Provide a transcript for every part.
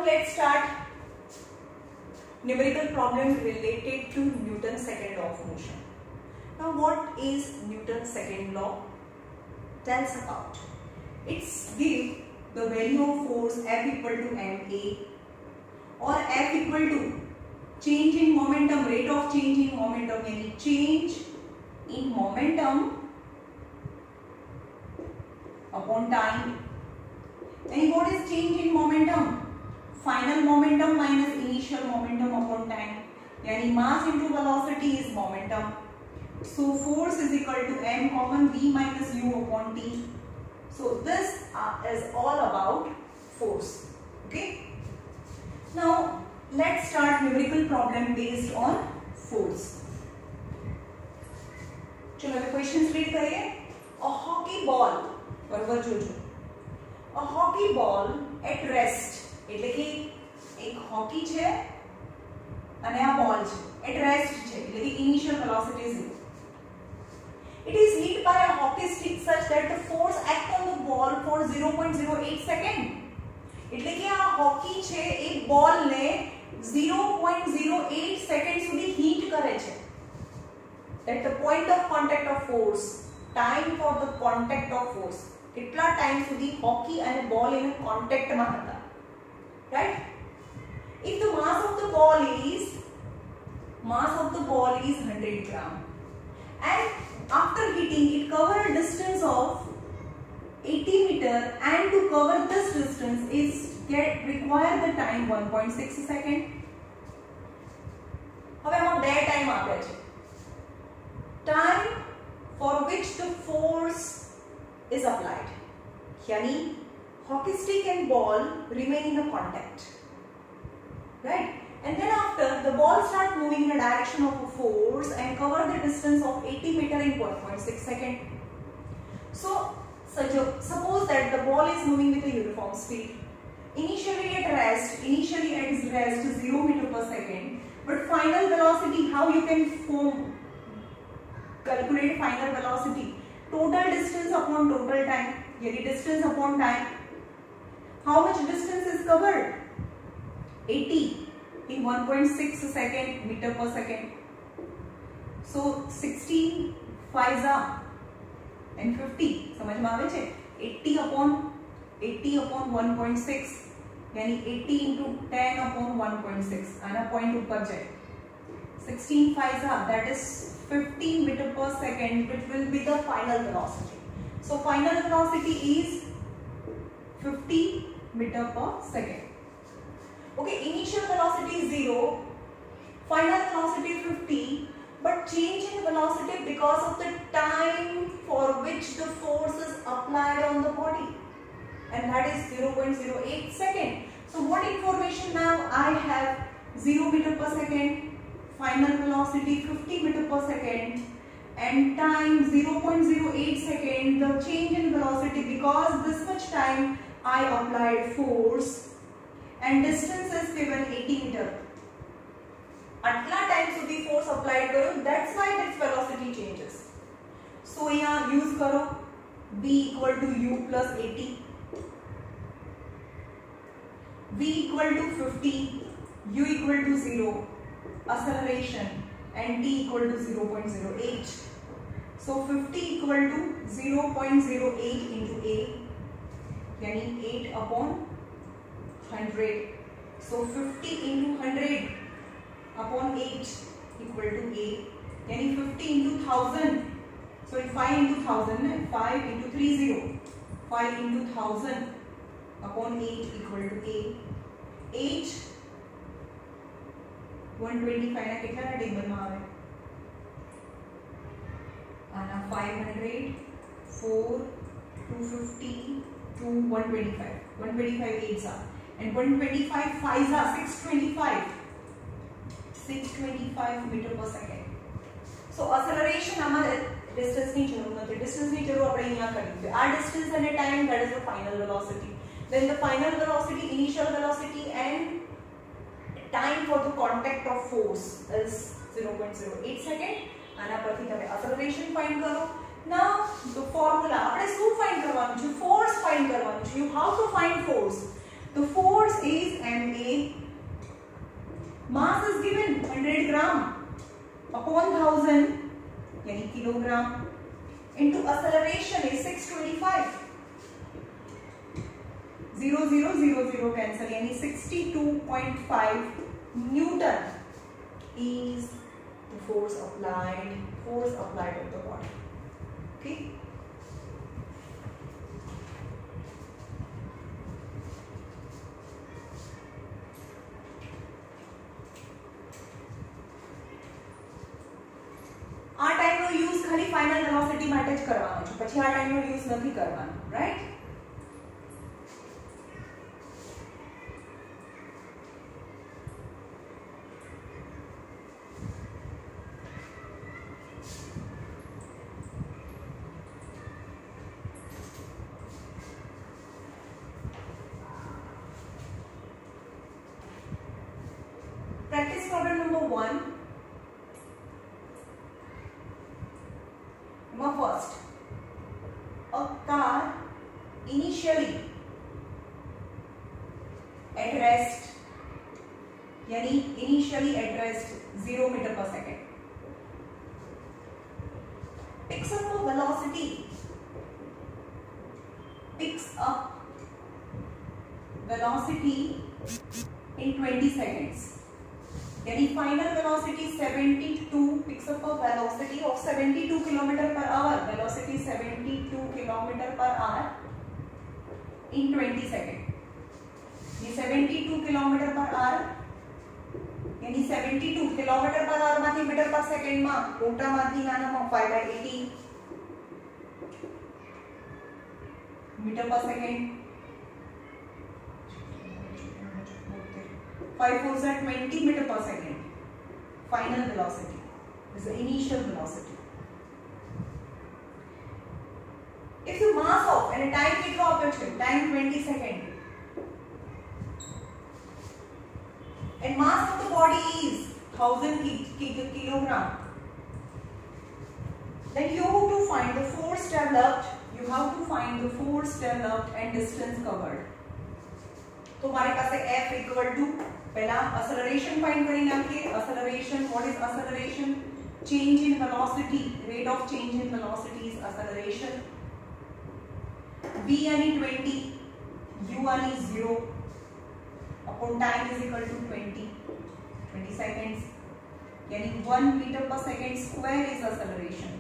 let's start numerical problem related to Newton's second law of motion. Now what is Newton's second law? Tells about. It's give the value of force F equal to ma or F equal to change in momentum, rate of change in momentum, यानी change in momentum upon time. And what is change in momentum? Final momentum minus initial momentum upon time. यानी mass into velocity is momentum. So force is equal to m common v minus u upon t. So this is all about force. Okay. Now let's start numerical problem based on force. चलो अभी questions read करिए. A hockey ball, बराबर जोजो. A hockey ball at rest. એટલે કે એક hockey છે અને આ બોલ છે at rest છે એટલે કે initial velocity is 0. It is hit by a hockey stick such that the force act on the ball for 0.08 second. એટલે કે આ હોકી છે એ બોલ ને 0.08 સેકન્ડ સુધી હીટ કરે છે. At the point of contact of force, time for the contact of force. કેટલા ટાઈમ સુધી હોકી અને બોલ એના કોન્ટેક્ટમાં હતા. Right? If the mass of the ball is 100 gram and after hitting it cover a distance of 80 meter and to cover this distance is require the time 1.6 second. હવે આમાં બે time આપ્યા છે. Time for which the force is applied. यानी hockey stick and ball remain in a contact, right? And then after the ball start moving in a direction of a force and cover the distance of 80 meter in 1.6 second. So suppose that the ball is moving with a uniform speed. Initially at rest 0 meter per second, but final velocity, how you can calculate final velocity? Total distance upon total time. यानी distance upon time. How much distance is covered? 80 in 1.6 second meter per second. So 16 5s and 50. समझ में आवे छे? 80 upon 1.6 यानी 80 into 10 upon 1.6. आना point ऊपर जाए. 16 5s that is 15 meter per second, which will be the final velocity. So final velocity is 50 meter per second. Okay, initial velocity is 0, final velocity is 50, but change in velocity because of the time for which the force is applied on the body, and that is 0.08 second. So what information now I have? 0 meter per second, final velocity 50 meter per second, and time 0.08 second. The change in velocity because this much time I applied force, and distance is given 80 meter. Atla time સુધી force applied करो, that's why its velocity changes. So यहाँ use करो v equal to u plus 80, v equal to 50, u equal to 0, acceleration, and t equal to 0.08. So 50 equal to 0.08 into a, यानी 8 upon 100. So 50 into 100 upon 8 equal to a, यानी 50 into 1000. So 5 into 1000, 5 into 30, 5 into 1000 upon 8 equal to a. 8 125 ના કેટલાના ટેબલમાં આવે? આના 500 4 250 to 125. 125 8s are, and 125 5s are 625 meter per second. So acceleration हमारे distance नहीं जरूर नहीं, distance नहीं जरूर अपने यहाँ करेंगे. Our distance and time, that is the final velocity. Then the final velocity, initial velocity, and time for the contact of force is 0.08 second. आना परથી તમે acceleration find करो. Now the formula આપણે શું find કરવાનું છે? Force find કરવાનું છે. You have to find force. The force is MA. Mass is given 100 gram upon 1000 यानी kilogram into acceleration is 625. 0 0 0 0 cancel यानी 62.5 Newton is the force applied on the body. Okay. આ ટાઈમનો use ખાલી final velocity માટે જ કરવાનો છે, પછી આ ટાઈમનો યુઝ નથી કરવાનો, right? Practice problem number 1. First, a car initially at rest, यानी initially at rest 0 meter per second, picks up a velocity, in 20 seconds. यानी final velocity 72, picks up a velocity of 72 km per hour, velocity 72 km per hour in 20 seconds. ये 72 km per hour यानी 72 km per hour माथी metre पर second में मोटा माथी नाना में 5/80 metre पर second 5 4 20 meter per second. Final velocity is the initial velocity. If the mass of and a time कितना operation, time 20 second, and mass of the body is 1000 kilogram, then you have to find the force developed. You have to find the force developed and distance covered. तो हमारे पास है F equal to पहला acceleration find करेंगे नाखिए. acceleration, what is acceleration? Change in velocity, rate of change in velocity is acceleration. V यानी 20, U यानी 0 upon time is equal to 20 seconds, यानी 1 meter per second square is acceleration.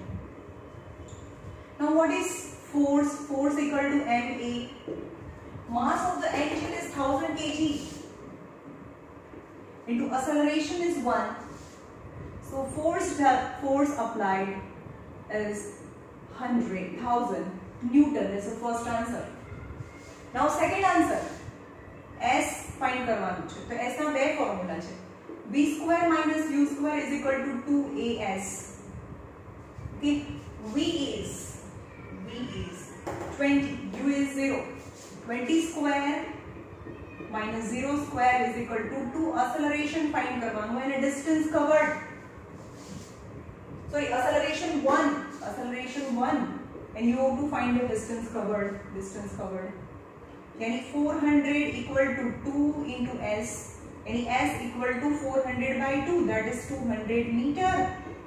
Now what is force? Force equal to ma. Mass of the engine is 1000 kg into acceleration is 1. So force applied is 100,000 Newton is the first answer. Now second answer, S find करवाना है. तो S ना बे formula है. V square minus U square is equal to 2AS. Okay, V is 20, U is 0. 20 square minus 0 square is equal to 2. Acceleration find करवाना है. And distance covered. Sorry, acceleration 1, and you have to find the distance covered. यानी 400 equal to 2 into S. यानी S equal to 400 by 2. That is 200 meter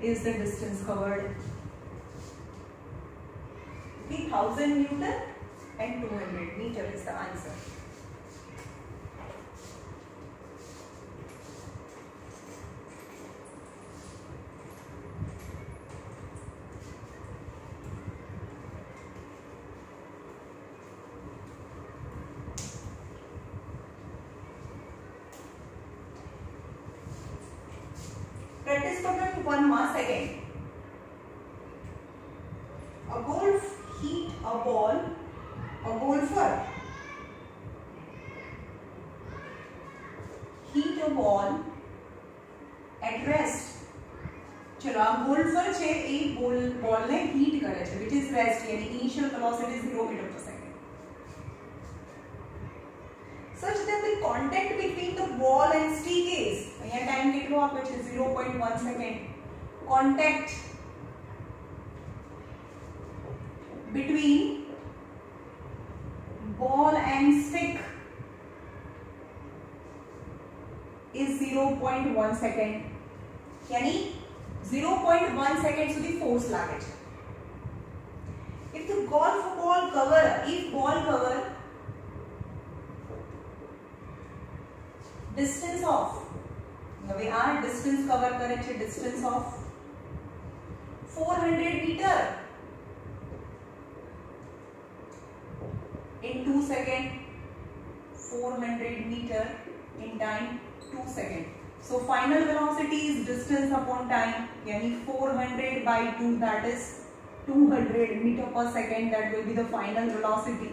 is the distance covered. Okay, 1000 Newton and 200 meter is the answer. Practice problem 1 more second. A golfer heat a ball at rest. चलो आ golfer छे ए ball ने heat करे छे which is rest यानी initial velocity is 0 meter per second. Such that the contact between the ball and stick is અહીંયા time કેટલો આપે છે 0.1 second. Contact between ball and stick 0.1 second यानी 0.1 सेकंड સુધી ફોર્સ લાગે છે. if the golf ball cover distance of, હવે આ distance cover કરે છે distance of 400 meter in 2 second, 400 meter in time 2 second. So final velocity is distance upon time, yani 400 by 2, that is 200 meter per second. That will be the final velocity.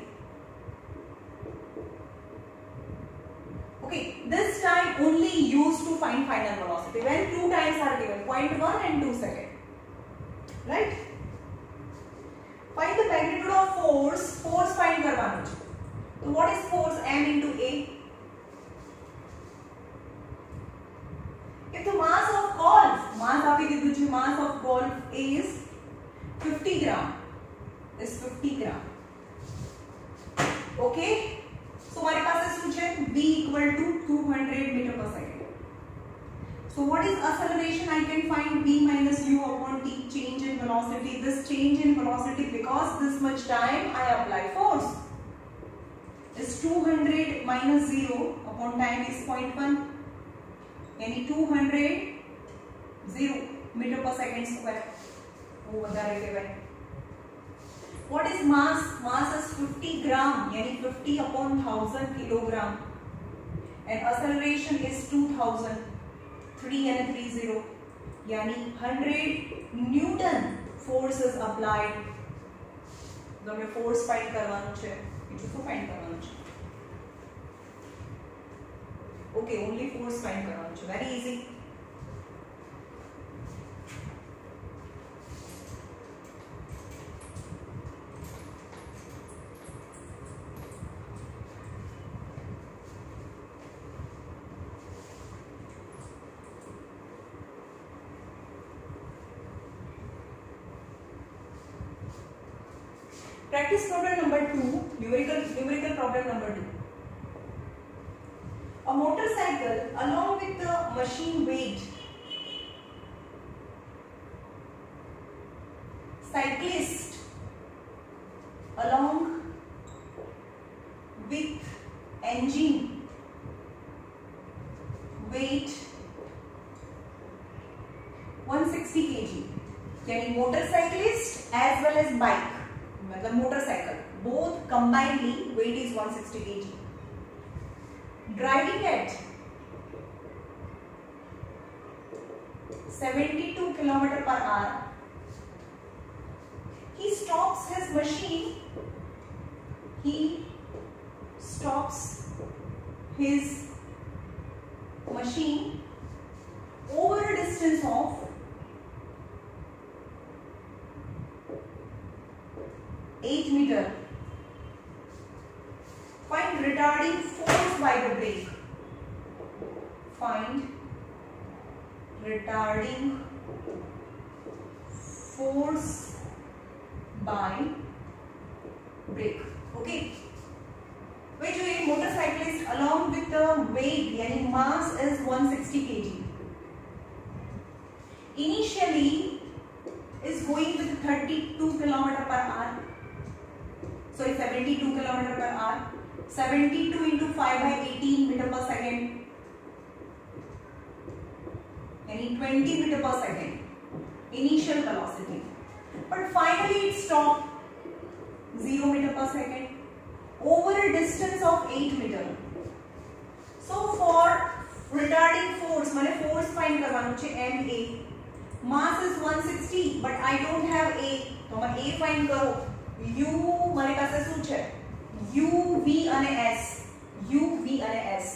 Okay, this time only used to find final velocity when two times are given, 0.1 and 2 second, right? Find the magnitude of force find करवाना है. So what is force? M into A. If the mass of golf, mass आपके दीदू जी, mass of golf is 50 gram, is 50 gram. Okay, so हमारे पास है सूत्र V equal to 200 meter per second. So what is acceleration? I can find V minus U upon T, change in velocity. This change in velocity, because this much time I apply force, is 200 minus 0 upon time is 0.1, यानी 200 meter per second square. वो बता रहे थे भाई. What is mass? Mass is 50 gram, यानी 50 upon 1000 kilogram, and acceleration is 2000, 3 and 30, यानी 100 Newton force is applied. तो हमें force find करवाना है, इसको find करवाना है. Okay, only force find करवाना है, very easy. Practice problem number 2, numerical problem number 2. A motorcycle along with the machine weight, cyclist along with engine weight 160 kg, यानी motorcyclist as well as bike, मतलब motorcycle, both combinedly weight is 160 kg. Driving at 72 km per hour, he stops his machine. He stops his machine over a distance of 8 meter. Find retarding force by the brake. Find retarding force by brake. Okay. Wait, a motorcyclist along with the weight, yani mass is 160 kg. Initially is going with 32 km per hour. Sorry, 72 km per hour. 72 into 5 by 18 meter per second, यानी 20 meter per second initial velocity, but finally it stopped 0 meter per second over a distance of 8 meter. So for retarding force, माने force find करवाना है ma. Mass is 160, but I don't have a, तो मैं a find करो. U माने पास है सूत्र है u v અને s, u v અને s,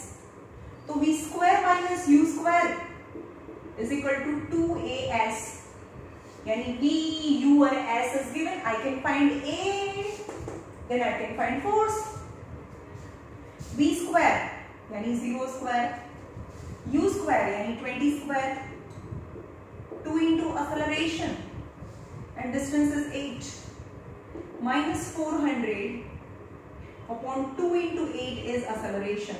तो v square minus u square is equal to 2as, यानी v u and s is given. I can find a, then I can find force. v square यानी 0 square, u square यानी 20 square, 2 into acceleration and distance is 8, minus 400 upon 2 into 8 is acceleration,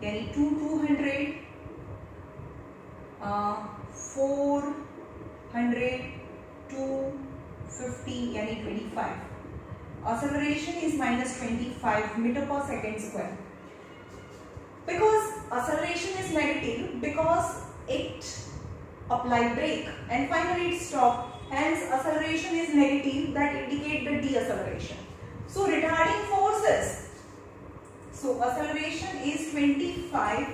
यानी 200 400 to 50 यानी 25. Acceleration is minus 25 meter per second square. Because acceleration is negative because it applied brake and finally it stopped. Hence acceleration is negative, that indicate the deceleration. So retarding forces. So acceleration is 25,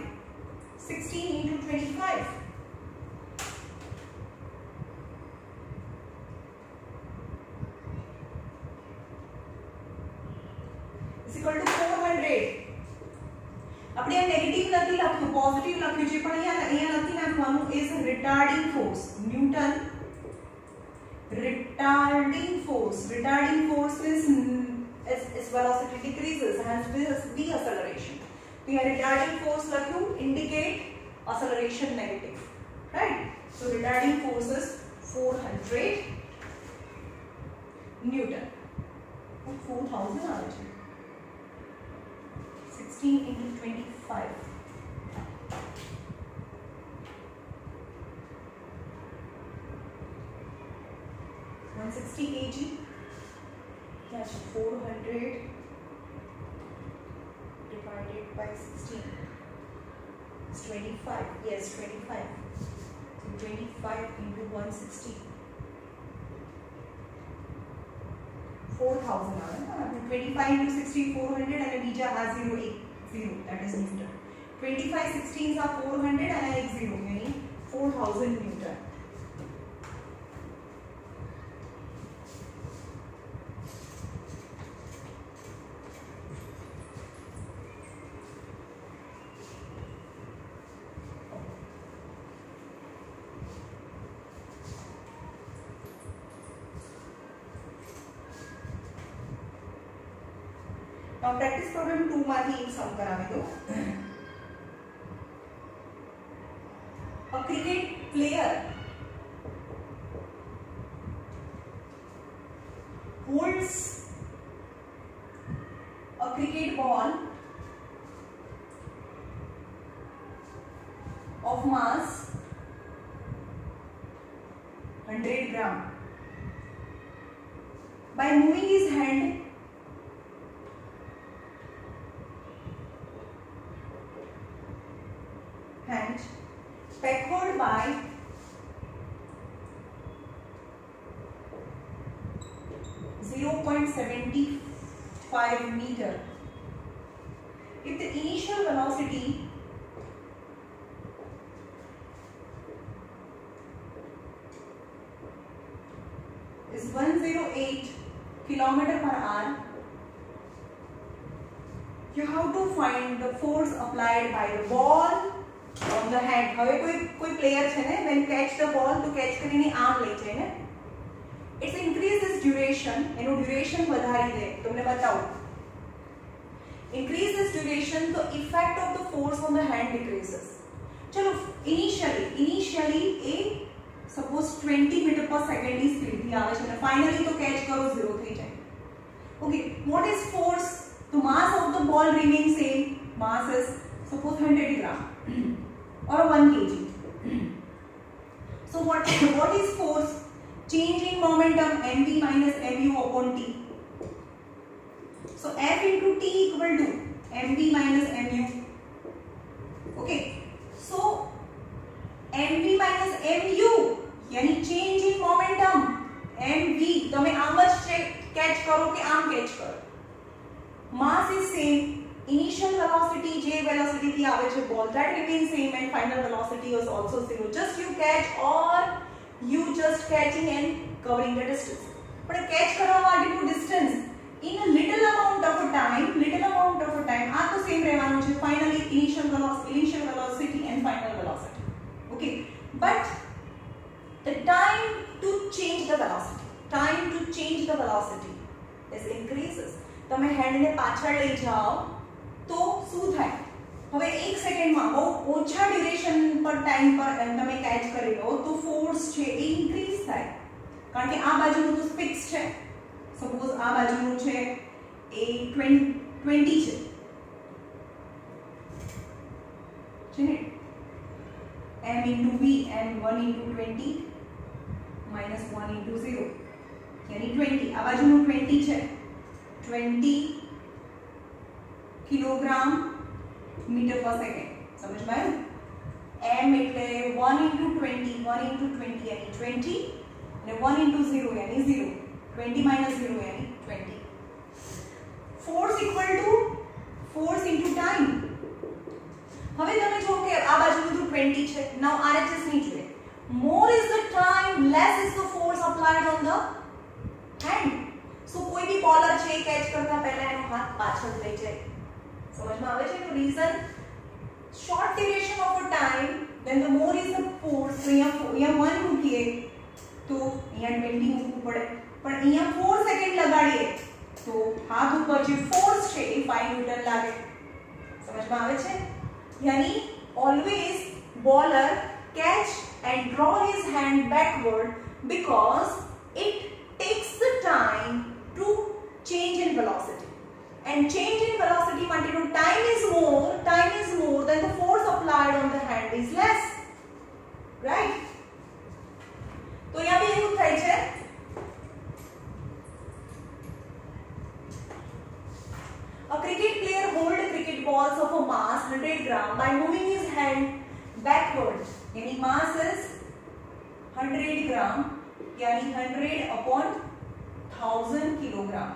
16 into 25. Is equal to 400. આપણે આ negative નથી લખ્યું, positive લખ્યું છે, પણ અહીંયા નથી નાખવાનું. is retarding force. Newton retarding force. Retarding force is its velocity decreases, hence deceleration. So here retarding force લખ્યું, indicate acceleration negative, right? So retarding force is 400 Newton. 4000 આવે છે. 16 into 25. $160 kg. That's 400 divided by 16. It's 25. Yes, 25. So 25 into 160. 4000. 25 into 16, 400, and बीजा आ 0, 0. That is Newton. 25 16s are 400 and a 0, यानी 4000 Newton. Now practice problem 2 માંથી એક સમ કરાવી દો. A cricket player holds a cricket ball of mass 100 gram. By moving his hand backward by 0.75 meter. If the initial velocity is 108 kilometer per hour, you have to find the force applied by the ball on the hand. હવે કોઈ player છે ને, when catch the ball તો catch કરીને આમ લઈ જાય ને, it's increase this duration, એનું duration વધારી દે. તમને બતાવું, increase this duration, the effect of the force on the hand decreases. ચલો initially એ suppose 20 meter per second ની સ્પીડ થી આવે છે અને finally તો catch કરો 0 થઈ જાય. Okay, what is force? The mass of the ball remains same. Mass is suppose 100 gram or 1 kg. So what is force? Change in momentum, mv minus mu upon t. So F into t equal to mv minus mu. Okay, so mv minus mu यानी change in momentum, mv તમે આમ જ catch કરો કે આમ catch કરો. Mass is same. Initial velocity, j velocity thi aave chhe ball, that remains same, and final velocity is also 0. Just you catch or you just catching and covering the distance. But catch karva માટે distance in a little amount of a time આ તો same રહેવાનું છે. Finally initial velocity and final velocity. Okay, but the time to change the velocity is increases. તમે hand ને પાછળ લઈ જાઓ તો શું થાય? હવે 1 સેકન્ડમાં બહુ ઓછા ડ્યુરેશન પર ટાઈમ પર તમે કેચ કરી લો તો ફોર્સ છે એ ઇન્ક્રીઝ થાય, કારણ કે આ બાજુનું તો ફિક્સ છે. સપોઝ આ બાજુનું છે એ 20 છે ને, m into v, m 1 into 20 minus 1 into 0 यानी 20 આ બાજુનું 20 છે 20 કિલોગ્રામ મીટર પર સેકન્ડ સમજ માં આવ્યું m એટલે 1 into 20 1 into 20 यानी 20 અને 1 into 0 यानी 0 20 minus 0 यानी 20 force equal to force into time હવે તમે જો કે આ બાજુ બધું 20 છે now RHS ની જોઈએ more is the time less is the force applied on the hand so કોઈ भी બોલર છે કેચ કરતા પહેલા એનો હાથ પાછળ લઈ જાય સમજમાં આવે છે તો reason short duration of a time then the more is the force તો અહીંયા 1 મૂકીએ તો અહીંયા 20 મૂકવું પડે પણ અહીંયા 4 સેકન્ડ લગાડીએ તો હાથ ઉપર જે ફોર્સ છે એ 5 ન્યૂટન લાગે સમજમાં આવે છે यानी always bowler catch and draw his hand backward because it takes the time to change in velocity and change in velocity માટે time is more than the force applied on the hand is less right તો અહીંયા બી એવું થાય છે A cricket player holds cricket balls of a mass 100 gram by moving his hand backward. यानी mass is 100 gram यानी 100 upon 1000 kilogram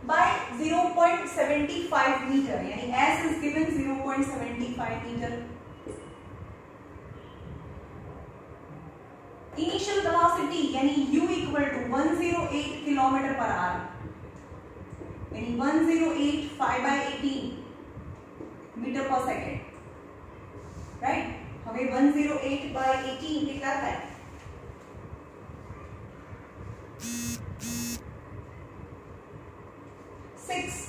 by 0.75 meter यानी S is given 0.75 meter. Initial velocity यानी u equal to 108 kilometre per hour यानी 108 5 by 18 metre पर second right હવે 108 by 18 કેટલા થાય 6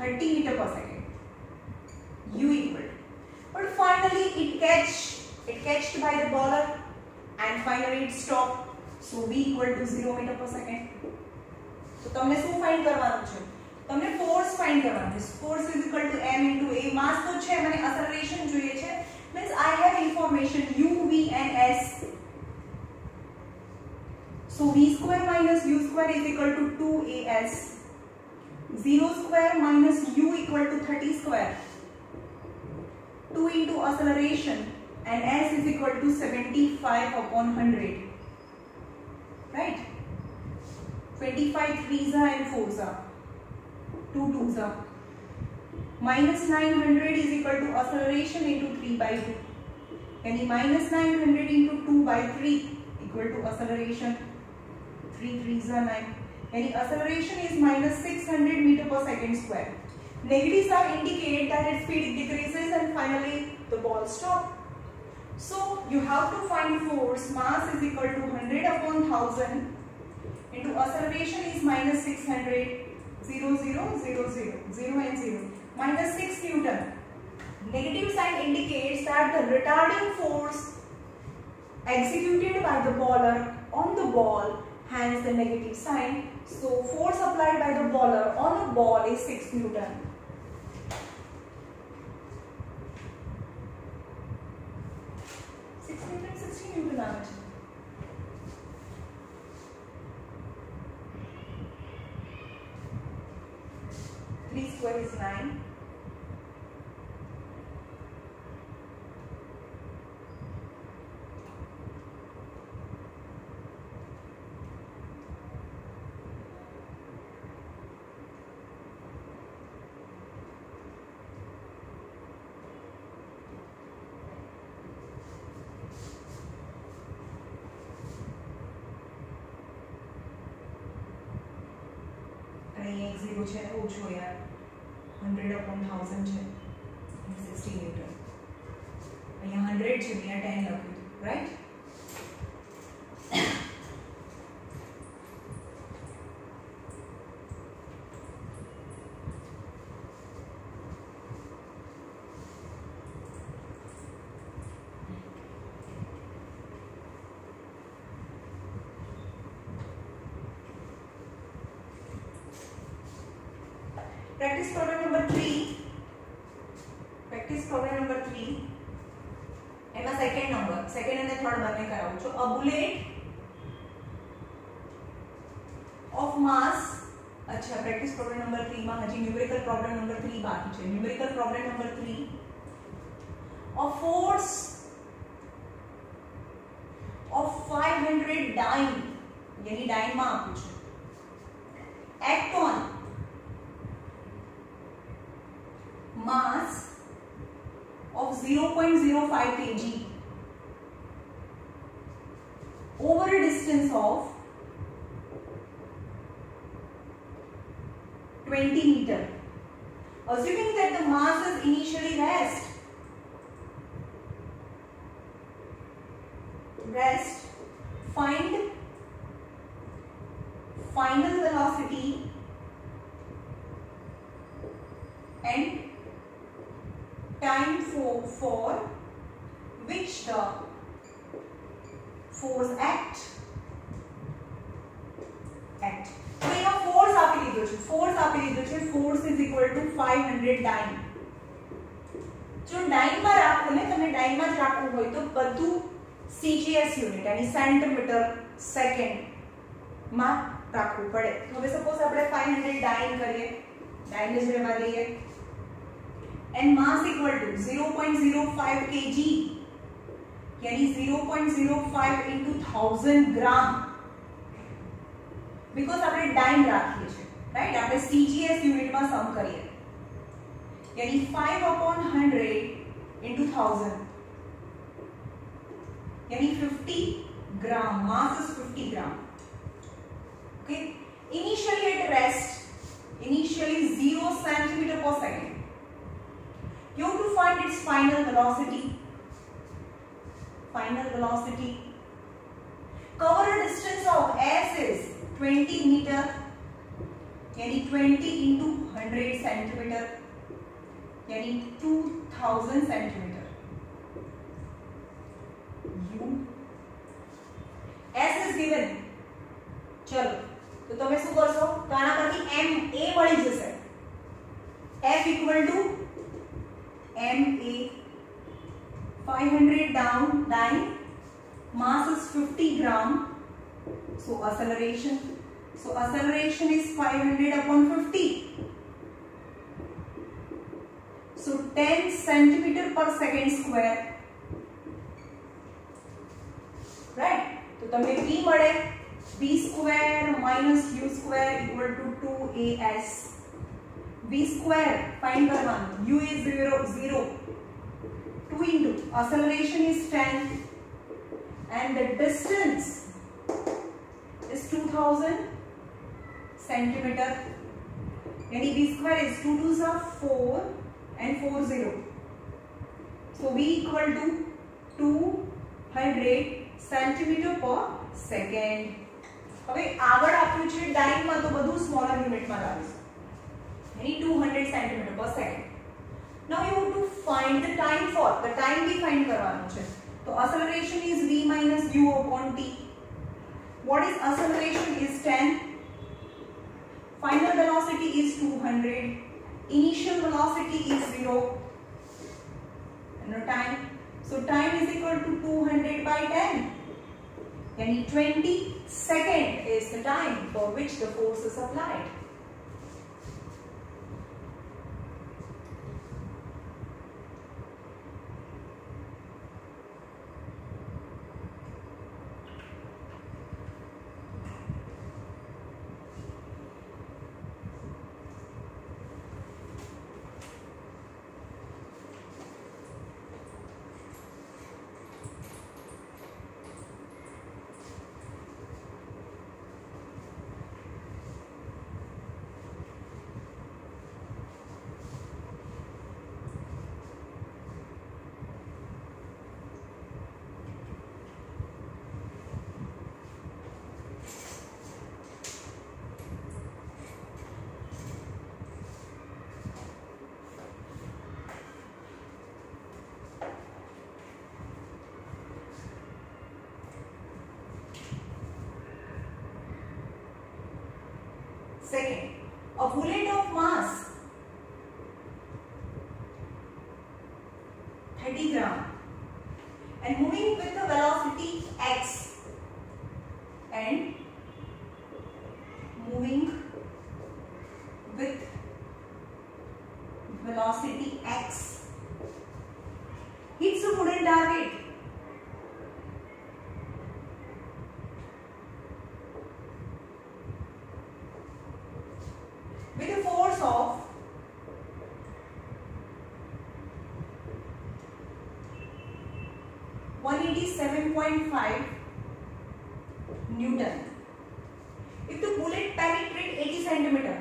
30 metre पर second u equal to but finally it catched by the bowler and finally it stopped so v equal to 0 meter per second so તમને શું find કરવાનું છે તમને ફોર્સ ફાઇન્ડ કરવાનું છે force is equal to m into a માસ તો છે મને acceleration જોઈએ છે means I have information u v and s so v square minus u square is equal to 2as 0 square minus u equal to 30 square 2 into acceleration and s is equal to 75 upon 100 right 25 3s and 4s 2 2s minus 900 is equal to acceleration into 3 by 2 यानी minus 900 into 2 by 3 equal to acceleration 3 3s 9 यानी acceleration is minus 600 meter per second square. Negative sign indicate that its speed decreases and finally the ball stops. So you have to find force. Mass is equal to 100 upon 1000 into acceleration is minus 600 0 0 0 0 0 and 0 minus 6 Newton. Negative sign indicates that the retarding force executed by the bowler on the ball has the negative sign. So force applied by the bowler on the ball is 6 Newton. Newton 3 square is 9. અહીં 0 છે ઓછો યાર 100 upon 1000 છે 60 newton અહીંયા 100 છે અહીંયા 10 લખ્યું right practice practice problem number 3. Practice problem number 3. એમાં સેકન્ડ અને થર્ડ બંને કરાવું છું. A bullet of mass. अच्छा, practice problem number 3 માં હજી numerical problem number 3 બાકી છે. numerical problem number 3. A force of 500 dyne, यानी डाइन में आपू छे, act on mass of 0.05 kg over a distance of 20 meter. Assuming that the mass is initially rest, find final velocity and time for which the force act. तो यहाँ force आपी लीधो छे. force is equal to 500 dyne. जो dine में राखो ने, तमे dine में ज राखવું હોય તો બધું CGS યુનિટ यानी સેન્ટીમીટર સેકન્ડ માં રાખવું પડે. તો હવે સપોઝ આપણે 500 डाइन કરીએ, डाइन જ લેવા દઈએ, and mass equal to 0.05 kg यानी 0.05 into 1000 ग्राम, बिकॉज આપણે डाइन રાખીએ છે, રાઈટ. આપણે CGS યુનિટ માં સમ કરીએ, यानी 5/100 into 1000 यानी 50 ग्राम. mass is 50 gram. Okay, initially at rest, initially 0 centimeter per second. You have to find its final velocity. Cover a distance of s is 20 meter, यानी 20 into 100 centimeter, यानी 2000 centimeter. S is given. चलो, तो તમે શું કરશો? તો આના પરથી ma મળી જશે. F equal to ma, 500 dyne, mass is 50 gram. So acceleration is 500/50. So 10 centimeter per second square. Right? तो તમને v મળે, v square minus u square equal to 2as. v square find करवानो, u is 0, 2 into acceleration is 10 and the distance is 2000 centimeter, यानी v square is 2 2s are 4 and 4 0. So v equal to 200 centimeter per second. હવે આગળ આપ્યું છે ડાઇન માં, તો બધું smaller unit માં લાવીશું, यानी 200 centimeter per second. Now you have to find the time for, the time भी find करवानो છે. तो acceleration is v minus u upon t. What is acceleration is 10. Final velocity is 200. Initial velocity is 0. And no time. So time is equal to 200 by 10. यानी 20 second is the time for which the force is applied. Second, a bullet of mass 30 gram and moving with the velocity x and moving with velocity x hits a wooden target. With a force of 187.5 Newton. If the bullet penetrates 80 centimeter,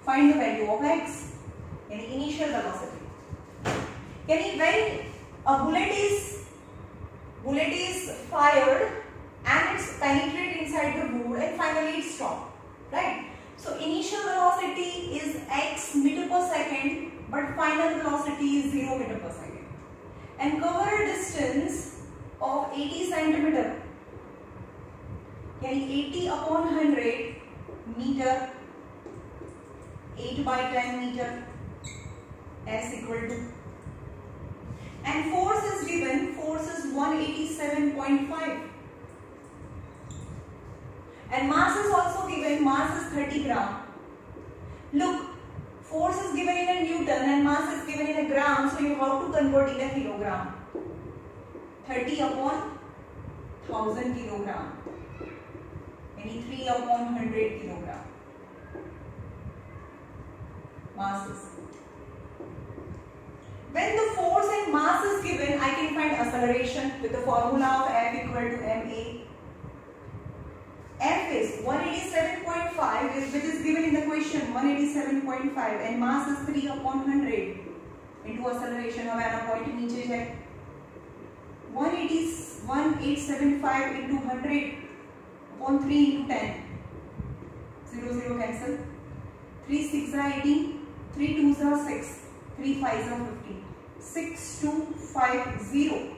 find the value of x, yani initial velocity. Yani when a bullet is fired and it's penetrated inside the wood and finally it stopped, right? So initial velocity is x meter per second, but final velocity is 0 meter per second, and cover a distance of 80 centimeter, yani 80 upon 100 meter, 8 by 10 meter, s equal to, and force is given, force is 187.5, and mass is also given, mass is 30 gram. Look, force is given in a Newton and mass is given in a gram, so you have to convert in a kilogram. 30 upon 1000 kilogram, yani 3 upon 100 kilogram. Masses. When the force and mass is given, I can find acceleration with the formula of F equal to ma. F is 187.5, which is given in the question, 187.5, and mass is 3 upon 100 into acceleration of an point नीचे है 1875 into 100 upon 3 into 10, 0 cancel, 3 6 are 18, 3 2s are 6, 3 5s are 15, 6250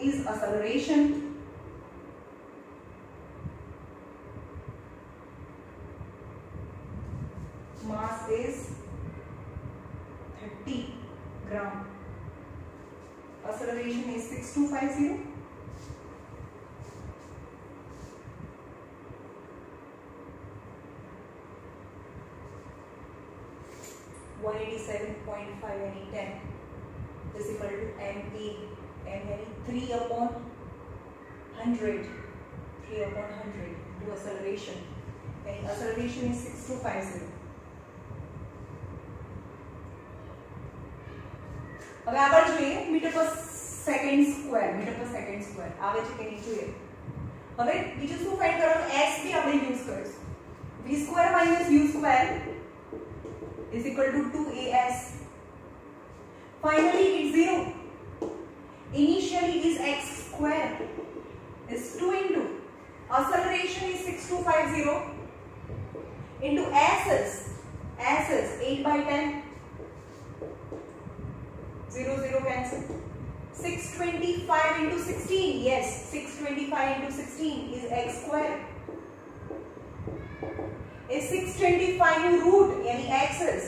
is acceleration. Mass is 30 gram. Acceleration is 6250. any 10 is equal to ma, and 3 upon 100, 3 upon 100 into acceleration, and acceleration is 6250. હવે આગળ જોઈએ metre પર second square આવે છે કે નહીં જોઈએ. હવે બીજું શું ફાઇન્ડ કરવાનું, s બી આપણે યુઝ કરીશું. v square minus u square is equal to 2as. Finally it's 0. Initially is x square is 2 into acceleration is 6250 into s is 8 by 10, 0 cancel. 625 into 16, yes, 625 into 16 is x square. is 625 root यानी x is,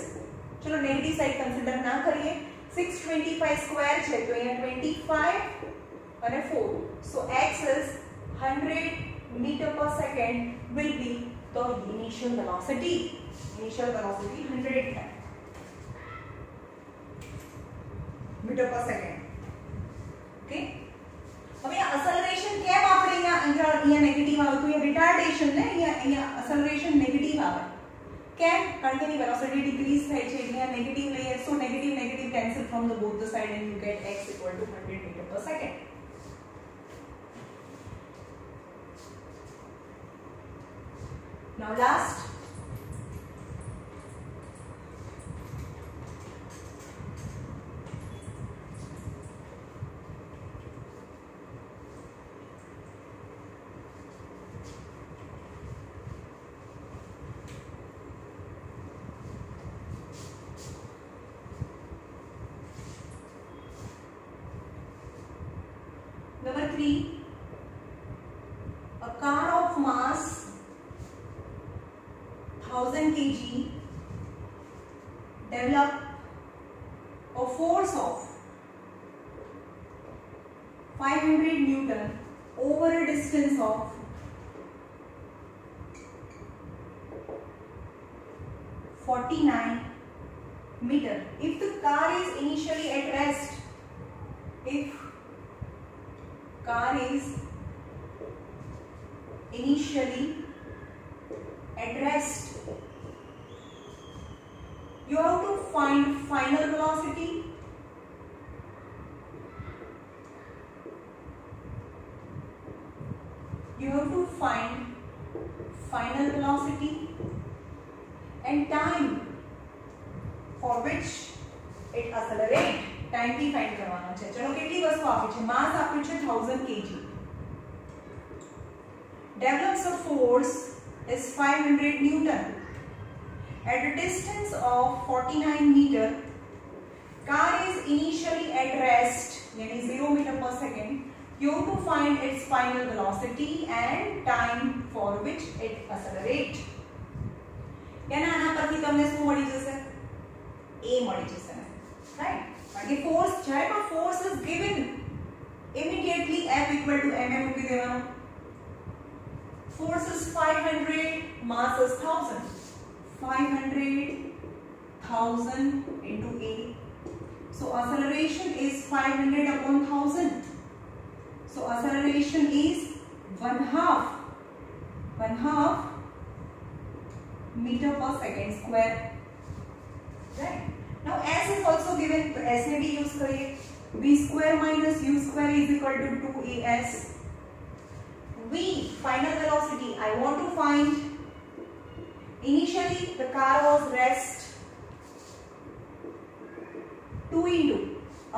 चलो negative side consider ना करिए, 625 square છે તો અહીંયા 25 અને 4, so x is 100 meter per second will be the initial velocity 100 meter per second. Okay, હવે acceleration કેમ આપણે અહીંયા નેગેટિવ આવે તો અહીંયા રિટાર્ડેશન ને અહીંયા acceleration નેગેટિવ આવે કેમ, કારણ કે એની વેલોસિટી ડિક્રીઝ થાય છે, અહીંયા નેગેટિવ લઈએ, સો negative cancel from the both the side and you get x equal to 100 meter per second. Now last, number 3, a car of mass 1000 kg develop a force of 500 Newton over a distance of 49 meter. If the car is initially at rest, if car is initially at rest, you have to find final velocity. You have to find final velocity and time for which it accelerate. Time भी find करवाना है. चलो કેટલી વસ્તુ આપી છે? માસ આપ્યું છે 1000 kg. Develops a force is 500 Newton. At a distance of 49 meter, car is initially at rest, यानी 0 meter per second. You have to find its final velocity and time for which it accelerate. यानी आना परથી તમને શું મળી જશે? A મળી જશે, right? बाकी फोर्स जाए तो force is given immediately F equal to m मूकी देवानो. Force is 500, mass is 1000. 500,000 into A. So acceleration is 500 upon 1000. So acceleration is 1/2 meter per second square. Right? Now S is also given, तो S में भी use करिए. V square minus U square is equal to 2AS. V, final velocity. I want to find. Initially, the car was rest. 2 into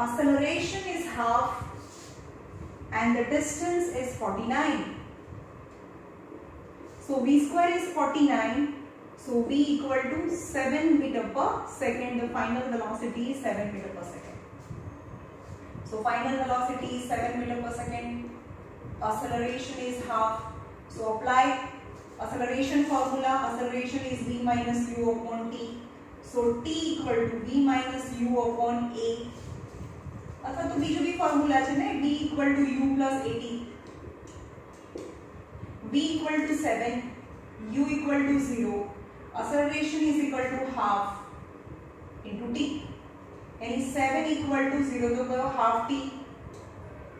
acceleration is half, and the distance is 49. So V square is 49. So V equal to 7 meter per second. The final velocity is 7 meter per second. So final velocity is 7 meter per second. Acceleration is half. So apply acceleration formula. Acceleration is V minus U upon T. So T equal to V minus U upon A. अथवा तो बीजो भी formula है ना, V equal to U plus AT. V equal to 7, U equal to 0. Acceleration is equal to half into T. यानी 7 equal to 0 तो करो half T.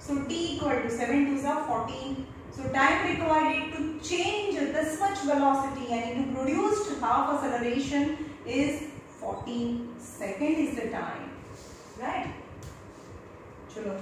So T equal to 7 to 14. So time required to change this much velocity, यानी to produce half acceleration is 14 seconds is the time, right? चलो